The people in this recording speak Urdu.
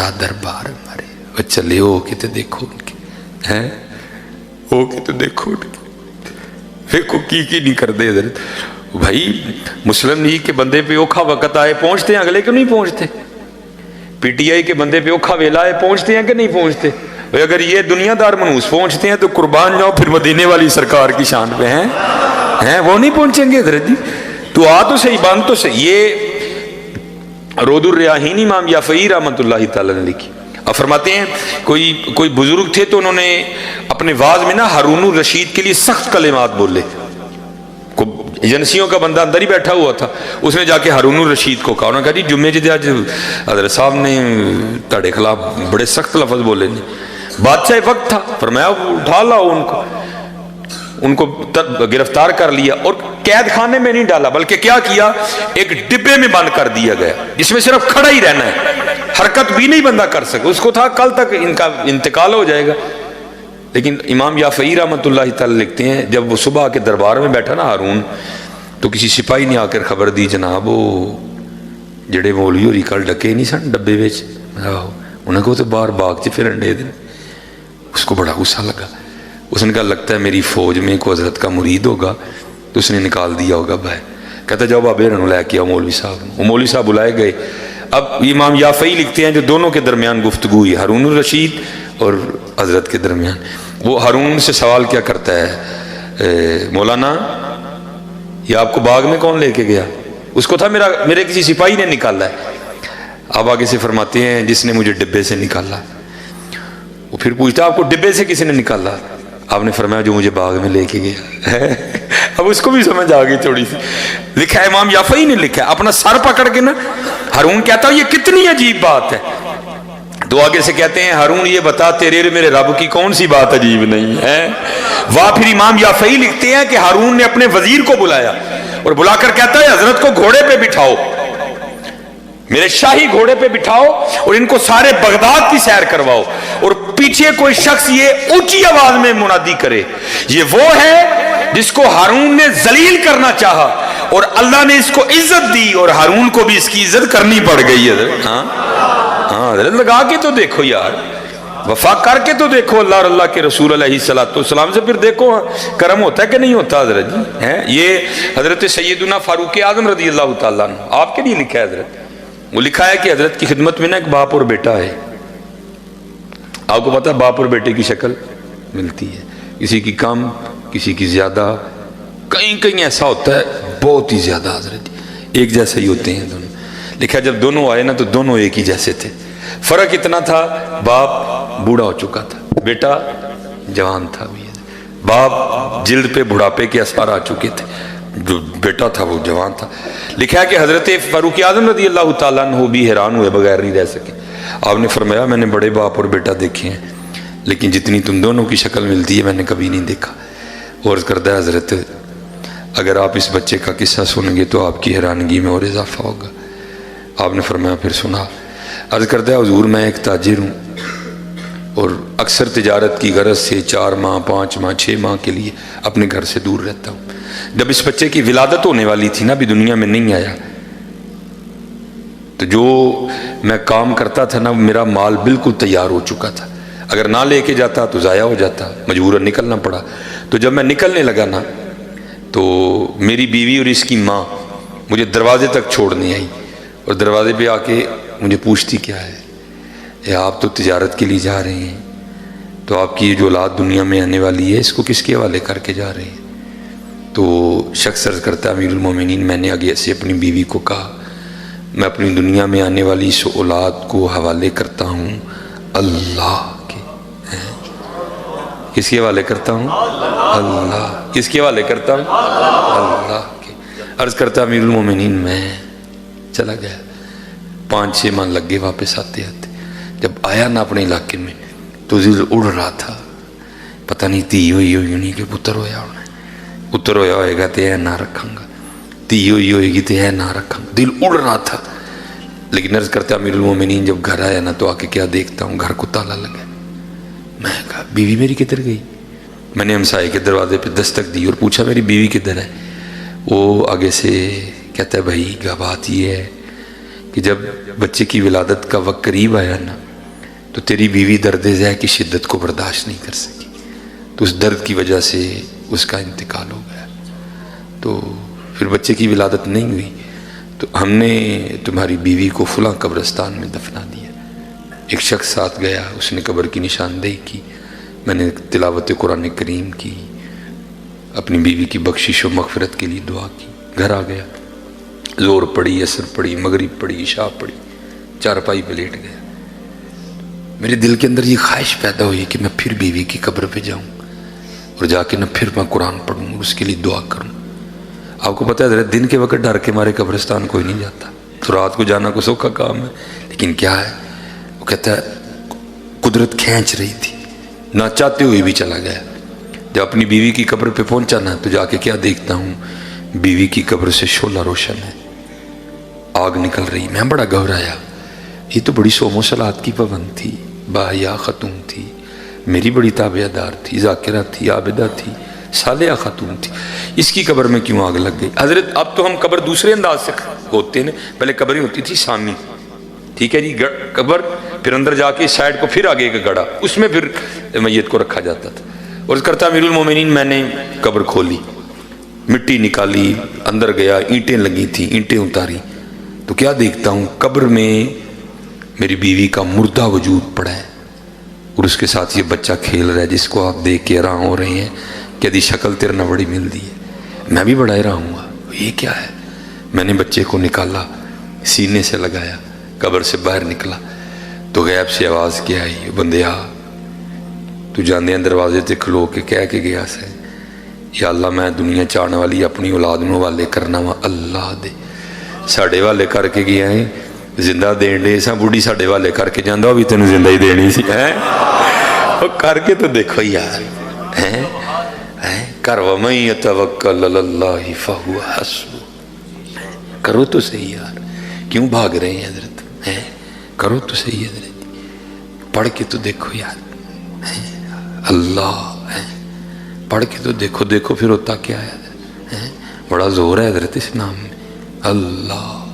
سارا دربار مارے وہ چلے ہو کے تو دیکھو ان کے ہیں ہو کے تو دیکھو ان کے دیکھو کی نہیں کر دے حضرت بھائی مسلم لیگ کے بندے پہ اوکھا وقت آئے پہنچتے ہیں اگلے کیوں نہیں پہنچتے پی ٹی آئی کے بندے پہ اوکھا ویلا آئے پہنچتے ہیں کہ نہیں پہنچتے اگر یہ دنیا دار منوس پہنچتے ہیں تو قربان جاؤ پھر مدینے والی سرکار کی شان پہ ہیں وہ نہیں پہنچیں گے حضرت جی تو آ تو صحیح بان تو صحیح یہ رود الریاحین امام یافعی رحمۃ اللہ تعالی نے لکھی اب فرماتے ہیں کوئی بزرگ تھے تو انہوں نے اپنے واز میں نا ہارون الرشید کے لیے سخت کلمات بولے ایجنسیوں کا بندہ اندر ہی بیٹھا ہوا تھا اس نے جا کے ہارون الرشید کو کہا انہوں نے کہا جی جمعے جدے آج حضرت صاحب نے تاڑے خلاف بڑے سخت لفظ بولے بادشاہ وقت تھا فرمایا اٹھا لاؤ ان کو گرفتار کر لیا اور قید خانے میں نہیں ڈالا بلکہ کیا کیا ایک ڈبے میں بند کر دیا گیا جس میں صرف کھڑا ہی رہنا ہے حرکت بھی نہیں بندہ کر سکے اس کو تھا کل تک ان کا انتقال ہو جائے گا لیکن امام یافعی رحمۃ اللہ تعالی لکھتے ہیں جب وہ صبح کے دربار میں بیٹھا نا ہارون تو کسی سپاہی نے آ کر خبر دی جناب وہ جڑے مولوی ہوری کل ڈکے نہیں سن ڈبے وچ انہیں کو تو باہر باغ چ پھرن دے دیں اس کو بڑا غصہ لگا اس نے کہا لگتا ہے میری فوج میں کو حضرت کا مرید ہوگا تو اس نے نکال دیا ہوگا بھائی کہتا جاؤ بابے رنو لے کے آؤ مولوی صاحب وہ مولوی صاحب بلائے گئے اب امام یافعی لکھتے ہیں جو دونوں کے درمیان گفتگو ہوئی ہارون الرشید اور حضرت کے درمیان وہ ہارون سے سوال کیا کرتا ہے مولانا یہ آپ کو باغ میں کون لے کے گیا اس کو تھا میرے کسی سپاہی نے نکالا ہے آپ آگے سے فرماتے ہیں جس نے مجھے ڈبے سے نکالا وہ پھر پوچھتا آپ کو ڈبے سے کسی نے نکالا آپ نے فرمایا جو مجھے باغ میں لے کے گیا اب اس کو بھی سمجھ آ گئی تھوڑی سی لکھا ہے امام یافعی نے لکھا ہے اپنا سر پکڑ کے نا ہارون کہتا یہ کتنی عجیب بات ہے تو آگے سے کہتے ہیں ہارون یہ بتا تیرے میرے رب کی کون سی بات عجیب نہیں ہے واہ پھر امام یافعی لکھتے ہیں کہ ہارون نے اپنے وزیر کو بلایا اور بلا کر کہتا ہے حضرت کو گھوڑے پہ بٹھاؤ میرے شاہی گھوڑے پہ بٹھاؤ اور ان کو سارے بغداد کی سیر کرواؤ اور پیچھے کوئی شخص یہ اونچی آواز میں منادی کرے یہ وہ ہے جس کو ہارون نے ذلیل کرنا چاہا اور اللہ نے اس کو عزت دی اور ہارون کو بھی اس کی عزت کرنی پڑ گئی حضرت ہاں حضرت لگا کے تو دیکھو یار وفا کر کے تو دیکھو اللہ اور اللہ کے رسول علیہ السلام سے پھر دیکھو کرم ہوتا ہے کہ نہیں ہوتا حضرت جی یہ حضرت سیدنا فاروق اعظم رضی اللہ تعالیٰ عنہ آپ کے لیے لکھا ہے حضرت وہ لکھا ہے کہ حضرت کی خدمت میں نا ایک باپ اور بیٹا ہے آپ کو پتا ہے باپ اور بیٹے کی شکل ملتی ہے کسی کی کم کسی کی زیادہ کہیں ایسا ہوتا ہے بہت ہی زیادہ حضرت ایک جیسے ہی ہوتے ہیں دونوں لکھا جب دونوں آئے نا تو دونوں ایک ہی جیسے تھے فرق اتنا تھا باپ بوڑھا ہو چکا تھا بیٹا جوان تھا بھی باپ جلد پہ بڑھاپے کے اثار آ چکے تھے جو بیٹا تھا وہ جوان تھا لکھا ہے کہ حضرت فاروق اعظم رضی اللہ تعالیٰ عنہ بھی حیران ہوئے بغیر نہیں رہ سکے آپ نے فرمایا میں نے بڑے باپ اور بیٹا دیکھے ہیں لیکن جتنی تم دونوں کی شکل ملتی ہے میں نے کبھی نہیں دیکھا اور کردہ ہے حضرت اگر آپ اس بچے کا قصہ سنیں گے تو آپ کی حیرانگی میں اور اضافہ ہوگا آپ نے فرمایا پھر سنا عرض کردہ ہے حضور میں ایک تاجر ہوں اور اکثر تجارت کی غرض سے 4 ماہ 5 ماہ 6 ماہ کے لیے اپنے گھر سے دور رہتا ہوں جب اس بچے کی ولادت ہونے والی تھی نا ابھی دنیا میں نہیں آیا تو جو میں کام کرتا تھا نا میرا مال بالکل تیار ہو چکا تھا اگر نہ لے کے جاتا تو ضائع ہو جاتا مجبوراً نکلنا پڑا تو جب میں نکلنے لگا نا تو میری بیوی اور اس کی ماں مجھے دروازے تک چھوڑنے آئی اور دروازے پہ آ کے مجھے پوچھتی کیا ہے آپ تو تجارت کے لیے جا رہے ہیں تو آپ کی جو اولاد دنیا میں آنے والی ہے اس کو کس کے حوالے کر کے جا رہے ہیں تو شخص عرض کرتا امیر المومنین میں نے آگے سے اپنی بیوی کو کہا میں اپنی دنیا میں آنے والی اس اولاد کو حوالے کرتا ہوں اللہ کے کس کے حوالے کرتا ہوں اللہ کس کے حوالے کرتا ہوں اللہ کے عرض کرتا امیر المومنین میں چلا گیا 5-6 ماہ لگ گئے واپس آتے آتے جب آیا نا اپنے علاقے میں تو دل اڑ رہا تھا پتہ نہیں تھی ہوئی نہیں کہ پتر ہویا ہونا پتر ہویا ہوئے گا تو یہ نہ رکھاں گا تھی ہوئی ہوئے گی تو یہ نہ رکھاں گا دل اڑ رہا تھا لیکن عرض کرتا امیر المومنین جب گھر آیا نا تو آ کے کیا دیکھتا ہوں گھر کو تالا لگا میں کہا بیوی میری کدھر گئی میں نے ہمسائے کے دروازے پہ دستک دی اور پوچھا میری بیوی کدھر ہے وہ آگے سے کہتا ہے بھائی بات یہ ہے کہ جب بچے کی ولادت کا وقت قریب آیا نا تو تیری بیوی درد ذہ کی شدت کو برداشت نہیں کر سکی، تو اس درد کی وجہ سے اس کا انتقال ہو گیا، تو پھر بچے کی ولادت نہیں ہوئی، تو ہم نے تمہاری بیوی کو فلاں قبرستان میں دفنا دیا۔ ایک شخص ساتھ گیا، اس نے قبر کی نشاندہی کی، میں نے تلاوت قرآن کریم کی، اپنی بیوی کی بخشش و مغفرت کے لیے دعا کی، گھر آ گیا، زور پڑی، عصر پڑی، مغرب پڑی، عشاء پڑی، چارپائی پہ لیٹ گیا۔ میرے دل کے اندر یہ خواہش پیدا ہوئی کہ میں پھر بیوی کی قبر پہ جاؤں اور جا کے نہ پھر میں قرآن پڑھوں اور اس کے لیے دعا کروں۔ آپ کو پتہ ہے حضرت دن کے وقت ڈر کے مارے قبرستان کوئی نہیں جاتا، تو رات کو جانا کو سوکھا کام ہے، لیکن کیا ہے، وہ کہتا ہے قدرت کھینچ رہی تھی، نہ چاہتے ہوئے بھی چلا گیا۔ جب اپنی بیوی کی قبر پہ پہنچا نا تو جا کے کیا دیکھتا ہوں، بیوی کی قبر سے شعلہ روشن ہے، آگ نکل رہی۔ میں بڑا گھبرایا، یہ تو بڑی صوم و صلات کی پابند تھی، باحیا خاتون تھی، میری بڑی تابعہ دار تھی، ذاکرہ تھی، عابدہ تھی، صالحہ خاتون تھی، اس کی قبر میں کیوں آگ لگ گئی؟ حضرت اب تو ہم قبر دوسرے انداز سے ہوتے ہیں، پہلے قبریں ہوتی تھی سامی، ٹھیک ہے جی، قبر پھر اندر جا کے سائڈ کو پھر آگے کا گڑا، اس میں پھر میت کو رکھا جاتا تھا۔ اور کرتا امیر المومنین میں نے قبر کھولی، مٹی نکالی، اندر گیا، اینٹیں لگی تھیں، اینٹیں اتاری، تو کیا دیکھتا ہوں قبر میں میری بیوی کا مردہ وجود پڑا ہے، اور اس کے ساتھ یہ بچہ کھیل رہا ہے جس کو آپ دیکھ کے حیران ہو رہے ہیں کہ دی شکل تیرے نہ بڑی مل دی ہے۔ میں بھی بڑا حیران ہوا، یہ کیا ہے؟ میں نے بچے کو نکالا، سینے سے لگایا، قبر سے باہر نکلا تو غیب سے آواز کیا آئی، بندیا تو جاندے ہیں دروازے تے کھلو کے کہہ کے گیا سے، یا اللہ میں دنیا چاہنے والی اپنی اولاد نو والے کرنا وا، اللہ دے ساڑے والے کر کے گیا ہے، زندہ دین دے سا بوڑھی ساڑے والے کر کے جاندہ بھی تینوں زندہ ہی دینی سی ہے، وہ کر کے تو دیکھو یار، کر وَمَن يَتَوَکَّلْ عَلَى اللَّهِ فَهُوَ حَسْبُهُ، کرو تو صحیح یار، کیوں بھاگ رہے ہیں حضرت، کرو تو صحیح حضرت، پڑھ کے تو دیکھو یار، اللہ، پڑھ کے تو دیکھو، دیکھو پھر ہوتا کیا ہے، بڑا زور ہے حضرت اس نام میں، اللہ۔